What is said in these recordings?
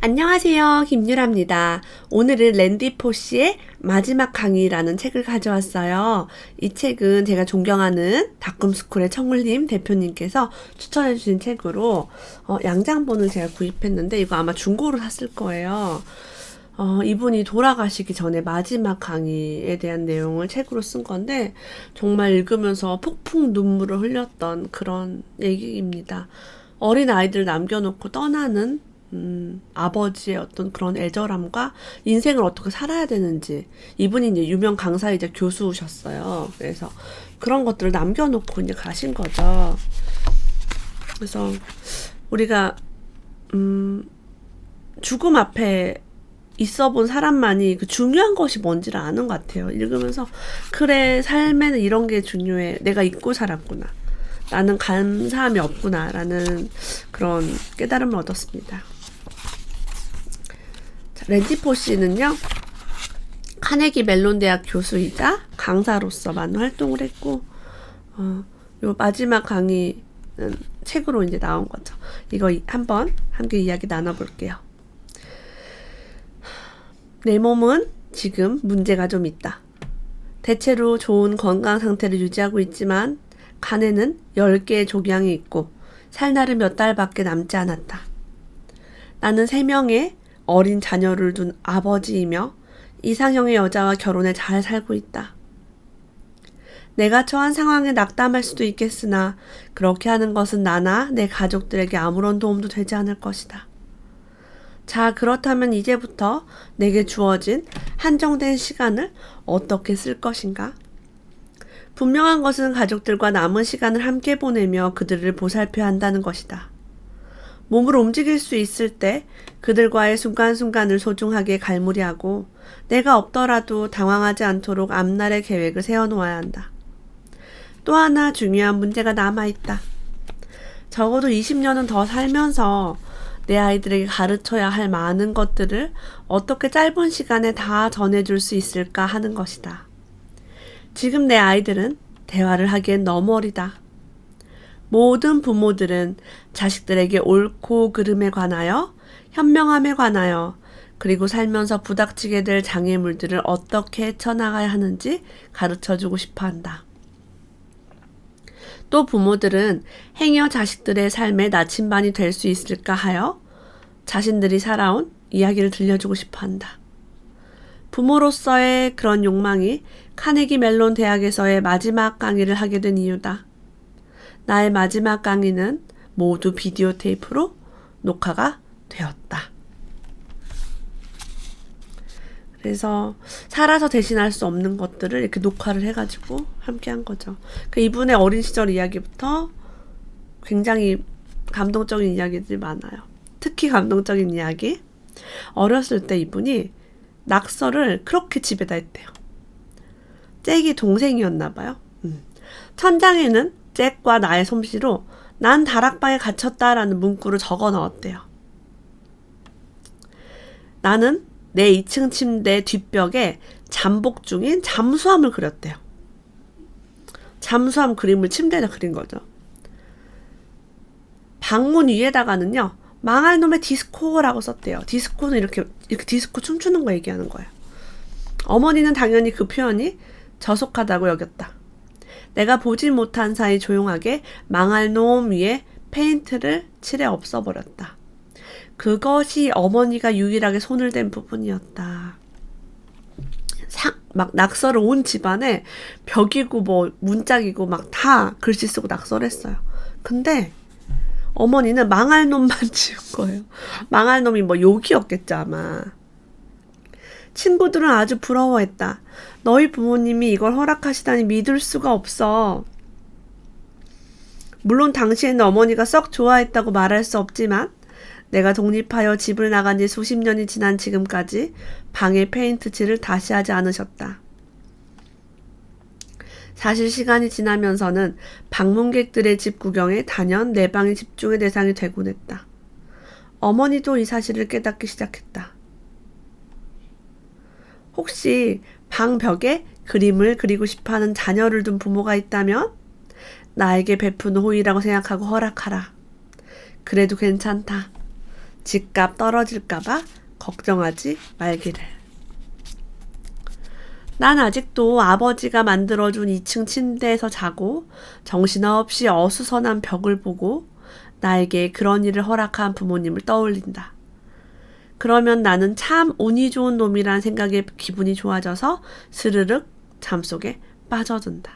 안녕하세요. 김유라입니다. 오늘은 랜디 포시의 마지막 강의라는 책을 가져왔어요. 이 책은 제가 존경하는 다꿈스쿨의 청울님 대표님께서 추천해 주신 책으로 양장본을 제가 구입했는데 이거 아마 중고로 샀을 거예요. 이분이 돌아가시기 전에 마지막 강의에 대한 내용을 책으로 쓴 건데 정말 읽으면서 폭풍 눈물을 흘렸던 그런 얘기입니다. 어린 아이들 남겨놓고 떠나는 아버지의 어떤 그런 애절함과 인생을 어떻게 살아야 되는지, 이분이 이제 유명 강사이자 교수셨어요. 그래서 그런 것들을 남겨놓고 이제 가신 거죠. 그래서 우리가 죽음 앞에 있어 본 사람만이 그 중요한 것이 뭔지를 아는 것 같아요. 읽으면서 그래, 삶에는 이런 게 중요해. 내가 잊고 살았구나. 나는 감사함이 없구나. 라는 그런 깨달음을 얻었습니다. 랜디 포시는요, 카네기 멜론 대학 교수이자 강사로서 많은 활동을 했고, 요 마지막 강의는 책으로 이제 나온 거죠. 이거 한번 함께 이야기 나눠볼게요. 내 몸은 지금 문제가 좀 있다. 대체로 좋은 건강 상태를 유지하고 있지만 간에는 10개의 종양이 있고 살 날은 몇 달밖에 남지 않았다. 나는 3명의 어린 자녀를 둔 아버지이며 이상형의 여자와 결혼해 잘 살고 있다. 내가 처한 상황에 낙담할 수도 있겠으나 그렇게 하는 것은 나나 내 가족들에게 아무런 도움도 되지 않을 것이다. 자, 그렇다면 이제부터 내게 주어진 한정된 시간을 어떻게 쓸 것인가? 분명한 것은 가족들과 남은 시간을 함께 보내며 그들을 보살펴야 한다는 것이다. 몸을 움직일 수 있을 때 그들과의 순간순간을 소중하게 갈무리하고 내가 없더라도 당황하지 않도록 앞날의 계획을 세워놓아야 한다. 또 하나 중요한 문제가 남아있다. 적어도 20년은 더 살면서 내 아이들에게 가르쳐야 할 많은 것들을 어떻게 짧은 시간에 다 전해줄 수 있을까 하는 것이다. 지금 내 아이들은 대화를 하기엔 너무 어리다. 모든 부모들은 자식들에게 옳고 그름에 관하여, 현명함에 관하여, 그리고 살면서 부닥치게 될 장애물들을 어떻게 헤쳐나가야 하는지 가르쳐주고 싶어 한다. 또 부모들은 행여 자식들의 삶의 나침반이 될 수 있을까 하여 자신들이 살아온 이야기를 들려주고 싶어 한다. 부모로서의 그런 욕망이 카네기 멜론 대학에서의 마지막 강의를 하게 된 이유다. 나의 마지막 강의는 모두 비디오 테이프로 녹화가 되었다. 그래서 살아서 대신할 수 없는 것들을 이렇게 녹화를 해가지고 함께 한 거죠. 이분의 어린 시절 이야기부터 굉장히 감동적인 이야기들이 많아요. 특히 감동적인 이야기. 어렸을 때 이분이 낙서를 그렇게 집에다 했대요. 잭이 동생이었나 봐요. 천장에는 잭과 나의 솜씨로 난 다락방에 갇혔다라는 문구를 적어 넣었대요. 나는 내 2층 침대 뒷벽에 잠복 중인 잠수함을 그렸대요. 잠수함 그림을 침대에다 그린 거죠. 방문 위에다가는요, 망할 놈의 디스코라고 썼대요. 디스코는 이렇게 디스코 춤추는 거 얘기하는 거예요. 어머니는 당연히 그 표현이 저속하다고 여겼다. 내가 보지 못한 사이 조용하게 망할 놈 위에 페인트를 칠해 없애버렸다. 그것이 어머니가 유일하게 손을 댄 부분이었다. 막 낙서를 온 집안에 벽이고 뭐 문짝이고 막 다 글씨 쓰고 낙서를 했어요. 근데 어머니는 망할 놈만 지은 거예요. 망할 놈이 뭐 욕이었겠죠 아마. 친구들은 아주 부러워했다. 너희 부모님이 이걸 허락하시다니 믿을 수가 없어. 물론 당시에는 어머니가 썩 좋아했다고 말할 수 없지만 내가 독립하여 집을 나간 지 수십 년이 지난 지금까지 방에 페인트칠을 다시 하지 않으셨다. 사실 시간이 지나면서는 방문객들의 집 구경에 단연 내 방이 집중의 대상이 되곤 했다. 어머니도 이 사실을 깨닫기 시작했다. 혹시 방 벽에 그림을 그리고 싶어하는 자녀를 둔 부모가 있다면 나에게 베푸는 호의라고 생각하고 허락하라. 그래도 괜찮다. 집값 떨어질까봐 걱정하지 말기를. 난 아직도 아버지가 만들어준 2층 침대에서 자고 정신없이 어수선한 벽을 보고 나에게 그런 일을 허락한 부모님을 떠올린다. 그러면 나는 참 운이 좋은 놈이란 생각에 기분이 좋아져서 스르륵 잠속에 빠져든다.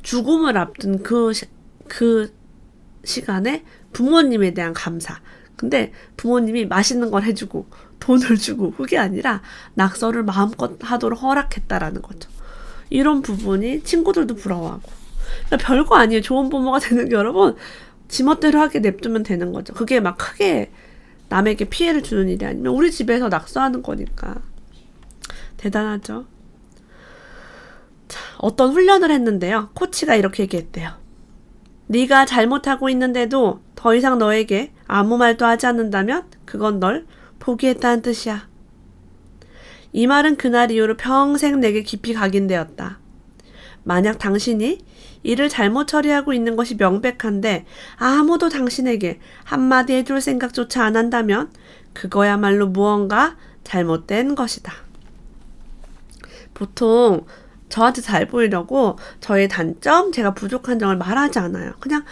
죽음을 앞둔 그 시간에 부모님에 대한 감사. 근데 부모님이 맛있는 걸 해주고 돈을 주고 그게 아니라 낙서를 마음껏 하도록 허락했다라는 거죠. 이런 부분이 친구들도 부러워하고. 그러니까 별거 아니에요. 좋은 부모가 되는 게 여러분 지멋대로 하게 냅두면 되는 거죠. 그게 막 크게 남에게 피해를 주는 일이 아니면 우리 집에서 낙서하는 거니까. 대단하죠. 자, 어떤 훈련을 했는데요. 코치가 이렇게 얘기했대요. 네가 잘못하고 있는데도 더 이상 너에게 아무 말도 하지 않는다면 그건 널 포기했다는 뜻이야. 이 말은 그날 이후로 평생 내게 깊이 각인되었다. 만약 당신이 일을 잘못 처리하고 있는 것이 명백한데 아무도 당신에게 한마디 해줄 생각조차 안 한다면 그거야말로 무언가 잘못된 것이다. 보통 저한테 잘 보이려고 저의 단점, 제가 부족한 점을 말하지 않아요. 그냥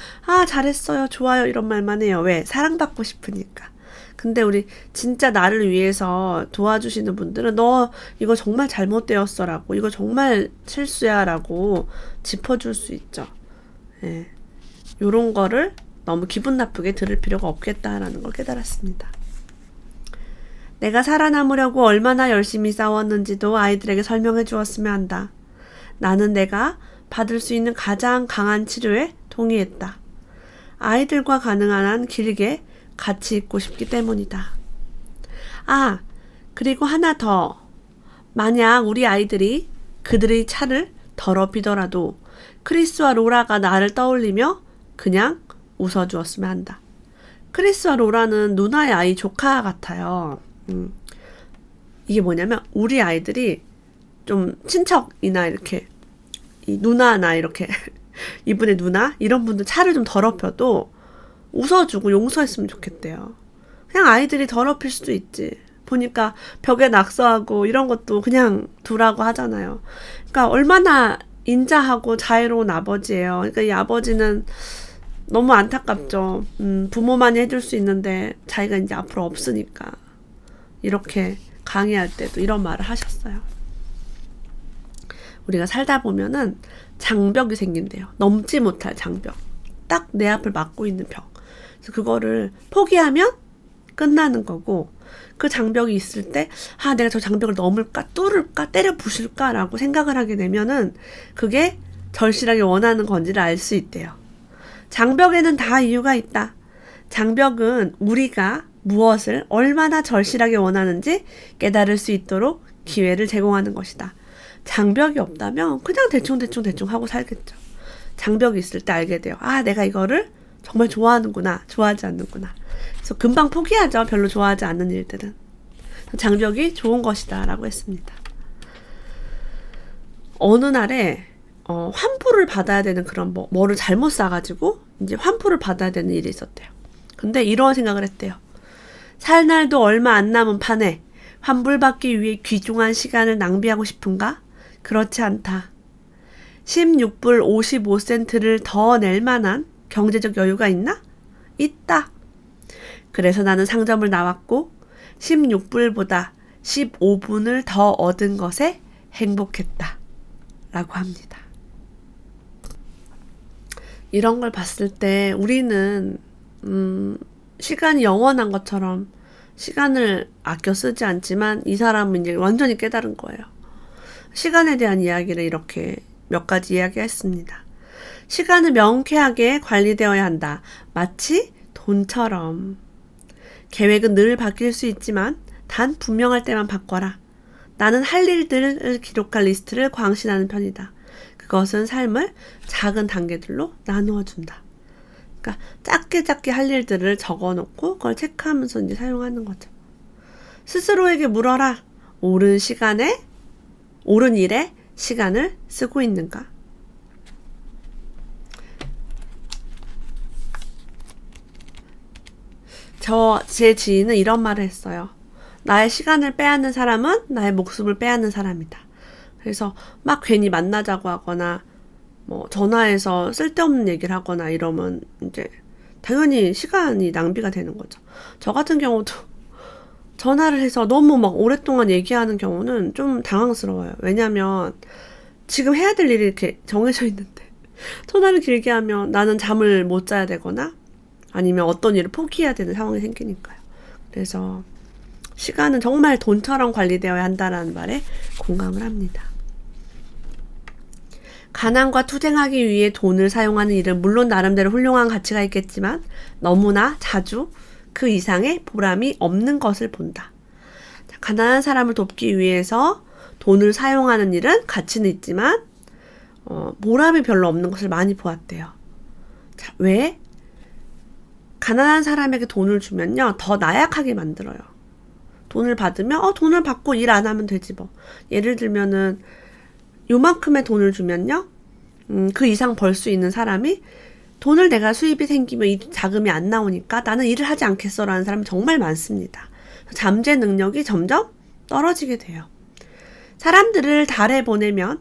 잘했어요, 좋아요 이런 말만 해요. 왜? 사랑받고 싶으니까. 근데 우리 진짜 나를 위해서 도와주시는 분들은 너 이거 정말 잘못되었어 라고, 이거 정말 실수야 라고 짚어줄 수 있죠. 예. 요런 거를 너무 기분 나쁘게 들을 필요가 없겠다라는 걸 깨달았습니다. 내가 살아남으려고 얼마나 열심히 싸웠는지도 아이들에게 설명해 주었으면 한다. 나는 내가 받을 수 있는 가장 강한 치료에 동의했다. 아이들과 가능한 한 길게 같이 있고 싶기 때문이다. 그리고 하나 더. 만약 우리 아이들이 그들의 차를 더럽히더라도 크리스와 로라가 나를 떠올리며 그냥 웃어주었으면 한다. 크리스와 로라는 누나의 아이 조카 같아요. 이게 뭐냐면 우리 아이들이 좀 친척이나 이렇게 이 누나나 이렇게 이분의 누나 이런 분들 차를 좀 더럽혀도 웃어주고 용서했으면 좋겠대요. 그냥 아이들이 더럽힐 수도 있지. 보니까 벽에 낙서하고 이런 것도 그냥 두라고 하잖아요. 그러니까 얼마나 인자하고 자애로운 아버지예요. 그러니까 이 아버지는 너무 안타깝죠. 부모만이 해줄 수 있는데 자기가 이제 앞으로 없으니까 이렇게 강의할 때도 이런 말을 하셨어요. 우리가 살다 보면은 장벽이 생긴대요. 넘지 못할 장벽. 딱 내 앞을 막고 있는 벽. 그래서 그거를 포기하면 끝나는 거고, 그 장벽이 있을 때 내가 저 장벽을 넘을까 뚫을까 때려 부술까 라고 생각을 하게 되면은 그게 절실하게 원하는 건지를 알 수 있대요. 장벽에는 다 이유가 있다. 장벽은 우리가 무엇을 얼마나 절실하게 원하는지 깨달을 수 있도록 기회를 제공하는 것이다. 장벽이 없다면 그냥 대충 하고 살겠죠. 장벽이 있을 때 알게 돼요. 내가 이거를 정말 좋아하는구나, 좋아하지 않는구나. 그래서 금방 포기하죠. 별로 좋아하지 않는 일들은. 장벽이 좋은 것이다 라고 했습니다. 어느 날에 환불을 받아야 되는 그런 뭐를 잘못 사가지고 이제 환불을 받아야 되는 일이 있었대요. 근데 이런 생각을 했대요. 살 날도 얼마 안 남은 판에 환불받기 위해 귀중한 시간을 낭비하고 싶은가? 그렇지 않다. 16불 55센트를 더 낼 만한 경제적 여유가 있나? 있다. 그래서 나는 상점을 나왔고 16불보다 15분을 더 얻은 것에 행복했다. 라고 합니다. 이런 걸 봤을 때 우리는 시간이 영원한 것처럼 시간을 아껴 쓰지 않지만 이 사람은 이제 완전히 깨달은 거예요. 시간에 대한 이야기를 이렇게 몇 가지 이야기했습니다. 시간은 명쾌하게 관리되어야 한다. 마치 돈처럼. 계획은 늘 바뀔 수 있지만 단 분명할 때만 바꿔라. 나는 할 일들을 기록할 리스트를 광신하는 편이다. 그것은 삶을 작은 단계들로 나누어 준다. 그러니까 작게 할 일들을 적어놓고 그걸 체크하면서 이제 사용하는 거죠. 스스로에게 물어라. 옳은 일에 시간을 쓰고 있는가? 제 지인은 이런 말을 했어요. 나의 시간을 빼앗는 사람은 나의 목숨을 빼앗는 사람이다. 그래서 막 괜히 만나자고 하거나 뭐 전화해서 쓸데없는 얘기를 하거나 이러면 이제 당연히 시간이 낭비가 되는 거죠. 저 같은 경우도 전화를 해서 너무 막 오랫동안 얘기하는 경우는 좀 당황스러워요. 왜냐면 지금 해야 될 일이 이렇게 정해져 있는데 전화를 길게 하면 나는 잠을 못 자야 되거나 아니면 어떤 일을 포기해야 되는 상황이 생기니까요. 그래서 시간은 정말 돈처럼 관리되어야 한다라는 말에 공감을 합니다. 가난과 투쟁하기 위해 돈을 사용하는 일은 물론 나름대로 훌륭한 가치가 있겠지만 너무나 자주 그 이상의 보람이 없는 것을 본다. 가난한 사람을 돕기 위해서 돈을 사용하는 일은 가치는 있지만 보람이 별로 없는 것을 많이 보았대요. 자, 왜? 가난한 사람에게 돈을 주면요 더 나약하게 만들어요. 돈을 받으면 돈을 받고 일 안 하면 되지 뭐. 예를 들면은 요만큼의 돈을 주면요 그 이상 벌 수 있는 사람이 돈을 내가 수입이 생기면 이 자금이 안 나오니까 나는 일을 하지 않겠어 라는 사람이 정말 많습니다. 잠재 능력이 점점 떨어지게 돼요. 사람들을 달에 보내면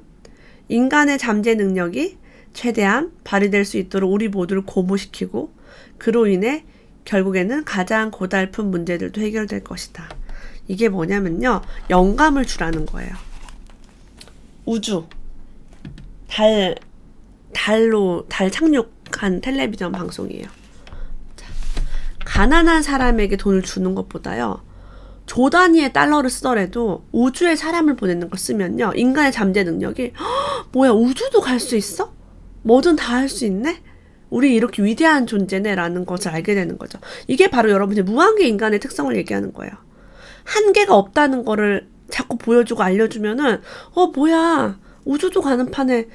인간의 잠재 능력이 최대한 발휘될 수 있도록 우리 모두를 고무시키고 그로 인해 결국에는 가장 고달픈 문제들도 해결될 것이다. 이게 뭐냐면요. 영감을 주라는 거예요. 우주, 달 착륙한 텔레비전 방송이에요. 자, 가난한 사람에게 돈을 주는 것보다요. 조 단위의 달러를 쓰더라도 우주에 사람을 보내는 걸 쓰면요. 인간의 잠재 능력이 뭐야 우주도 갈 수 있어? 뭐든 다 할 수 있네? 우리 이렇게 위대한 존재네 라는 것을 알게 되는 거죠. 이게 바로 여러분의 무한계 인간의 특성을 얘기하는 거예요. 한계가 없다는 거를 자꾸 보여주고 알려주면은 뭐야 우주도 가는 판에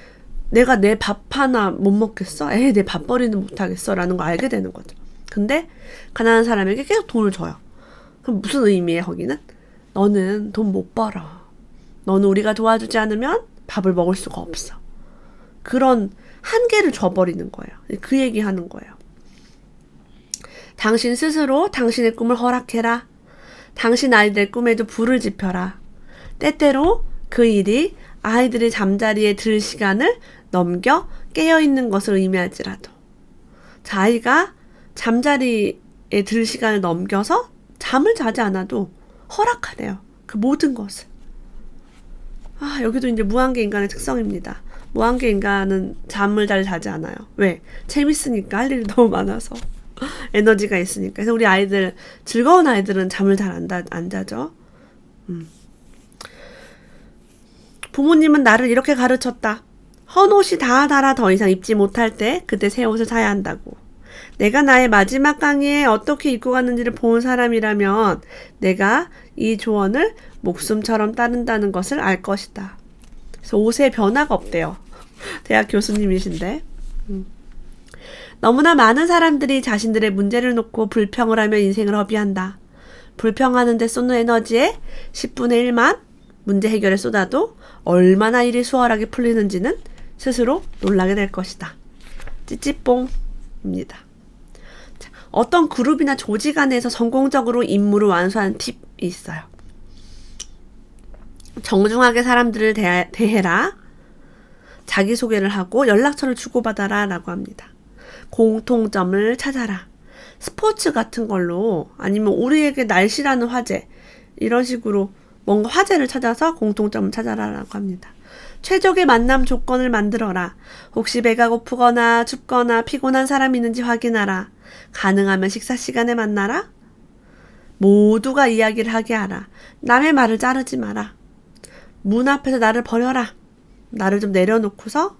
내가 내 밥 하나 못 먹겠어? 내 밥벌이는 못하겠어? 라는 걸 알게 되는 거죠. 근데 가난한 사람에게 계속 돈을 줘요. 그럼 무슨 의미예요 거기는? 너는 돈 못 벌어. 너는 우리가 도와주지 않으면 밥을 먹을 수가 없어. 그런 한계를 줘버리는 거예요. 그 얘기하는 거예요. 당신 스스로 당신의 꿈을 허락해라. 당신 아이들 꿈에도 불을 지펴라. 때때로 그 일이 아이들이 잠자리에 들 시간을 넘겨 깨어있는 것을 의미할지라도 자, 아이가 잠자리에 들 시간을 넘겨서 잠을 자지 않아도 허락하래요. 그 모든 것을. 여기도 이제 무한계 인간의 특성입니다. 무한계 인간은 잠을 잘 자지 않아요. 왜? 재밌으니까 할 일이 너무 많아서 에너지가 있으니까. 그래서 우리 아이들 즐거운 아이들은 잠을 잘 안 자죠. 부모님은 나를 이렇게 가르쳤다. 헌옷이 다 닳아 더 이상 입지 못할 때 그때 새 옷을 사야 한다고. 내가 나의 마지막 강의에 어떻게 입고 갔는지를 본 사람이라면 내가 이 조언을 목숨처럼 따른다는 것을 알 것이다. 그래서 옷에 변화가 없대요. 대학 교수님이신데. 너무나 많은 사람들이 자신들의 문제를 놓고 불평을 하며 인생을 허비한다. 불평하는 데 쏟는 에너지에 10분의 1만 문제 해결에 쏟아도 얼마나 일이 수월하게 풀리는지는 스스로 놀라게 될 것이다. 찌찌뽕입니다. 어떤 그룹이나 조직 안에서 성공적으로 임무를 완수하는 팁이 있어요. 정중하게 사람들을 대해라. 자기소개를 하고 연락처를 주고받아라 라고 합니다. 공통점을 찾아라. 스포츠 같은 걸로 아니면 우리에게 날씨라는 화제 이런 식으로 뭔가 화제를 찾아서 공통점을 찾아라 라고 합니다. 최적의 만남 조건을 만들어라. 혹시 배가 고프거나 춥거나 피곤한 사람이 있는지 확인하라. 가능하면 식사 시간에 만나라. 모두가 이야기를 하게 하라. 남의 말을 자르지 마라. 문 앞에서 나를 버려라. 나를 좀 내려놓고서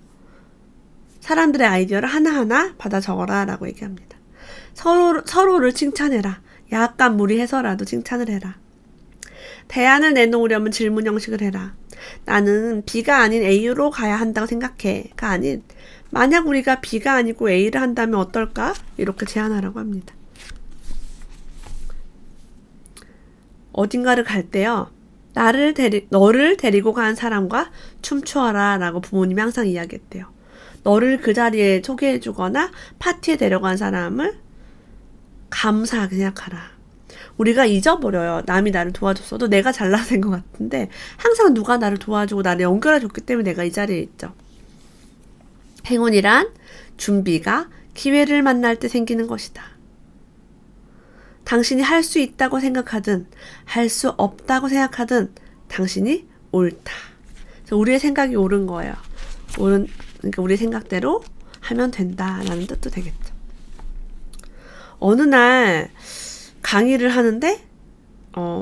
사람들의 아이디어를 하나하나 받아 적어라 라고 얘기합니다. 서로를 칭찬해라. 약간 무리해서라도 칭찬을 해라. 대안을 내놓으려면 질문 형식을 해라. 나는 B가 아닌 A로 가야 한다고 생각해. 가 아닌 만약 우리가 B가 아니고 A를 한다면 어떨까? 이렇게 제안하라고 합니다. 어딘가를 갈 때요. 너를 데리고 간 사람과 춤추어라 라고 부모님이 항상 이야기했대요. 너를 그 자리에 소개해주거나 파티에 데려간 사람을 감사하게 생각하라. 우리가 잊어버려요. 남이 나를 도와줬어도 내가 잘나서 된 것 같은데 항상 누가 나를 도와주고 나를 연결해줬기 때문에 내가 이 자리에 있죠. 행운이란 준비가 기회를 만날 때 생기는 것이다. 당신이 할 수 있다고 생각하든 할 수 없다고 생각하든 당신이 옳다. 그래서 우리의 생각이 옳은 거예요. 그러니까 우리 생각대로 하면 된다라는 뜻도 되겠죠. 어느 날 강의를 하는데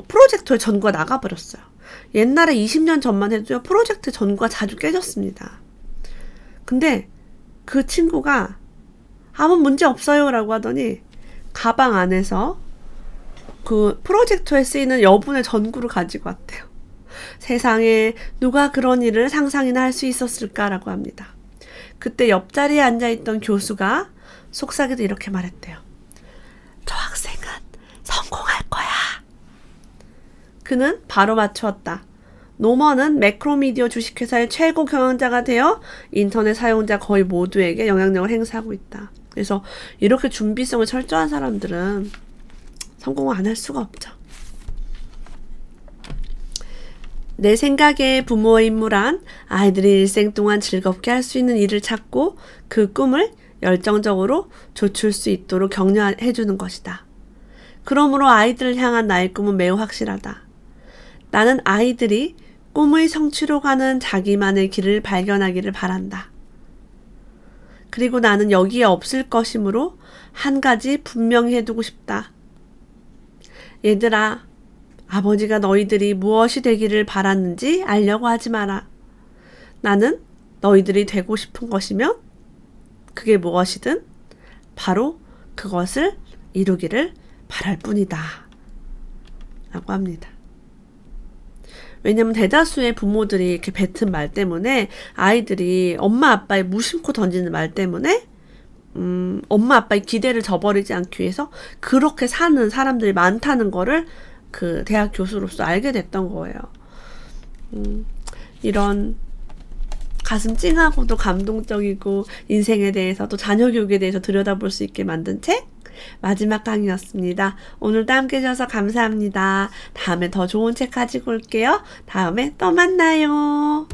프로젝터에 전구가 나가버렸어요. 옛날에 20년 전만 해도 프로젝트 전구가 자주 깨졌습니다. 근데 그 친구가 아무 문제 없어요 라고 하더니 가방 안에서 그 프로젝터에 쓰이는 여분의 전구를 가지고 왔대요. 세상에 누가 그런 일을 상상이나 할 수 있었을까라고 합니다. 그때 옆자리에 앉아있던 교수가 속삭이도 이렇게 말했대요. 저 학생은 성공할 거야. 그는 바로 맞추었다. 노먼은 매크로미디어 주식회사의 최고 경영자가 되어 인터넷 사용자 거의 모두에게 영향력을 행사하고 있다. 그래서 이렇게 준비성을 철저한 사람들은 성공을 안 할 수가 없죠. 내 생각에 부모의 임무란 아이들이 일생 동안 즐겁게 할 수 있는 일을 찾고 그 꿈을 열정적으로 좇을 수 있도록 격려해 주는 것이다. 그러므로 아이들을 향한 나의 꿈은 매우 확실하다. 나는 아이들이 꿈의 성취로 가는 자기만의 길을 발견하기를 바란다. 그리고 나는 여기에 없을 것이므로 한 가지 분명히 해두고 싶다. 얘들아, 아버지가 너희들이 무엇이 되기를 바랐는지 알려고 하지 마라. 나는 너희들이 되고 싶은 것이면 그게 무엇이든 바로 그것을 이루기를 바랄 뿐이다. 라고 합니다. 왜냐면 대다수의 부모들이 이렇게 뱉은 말 때문에 아이들이 엄마 아빠의 무심코 던지는 말 때문에 엄마 아빠의 기대를 저버리지 않기 위해서 그렇게 사는 사람들이 많다는 거를 그 대학 교수로서 알게 됐던 거예요. 이런 가슴 찡하고도 감동적이고 인생에 대해서 또 자녀 교육에 대해서 들여다볼 수 있게 만든 책 마지막 강의였습니다. 오늘도 함께 해주셔서 감사합니다. 다음에 더 좋은 책 가지고 올게요. 다음에 또 만나요.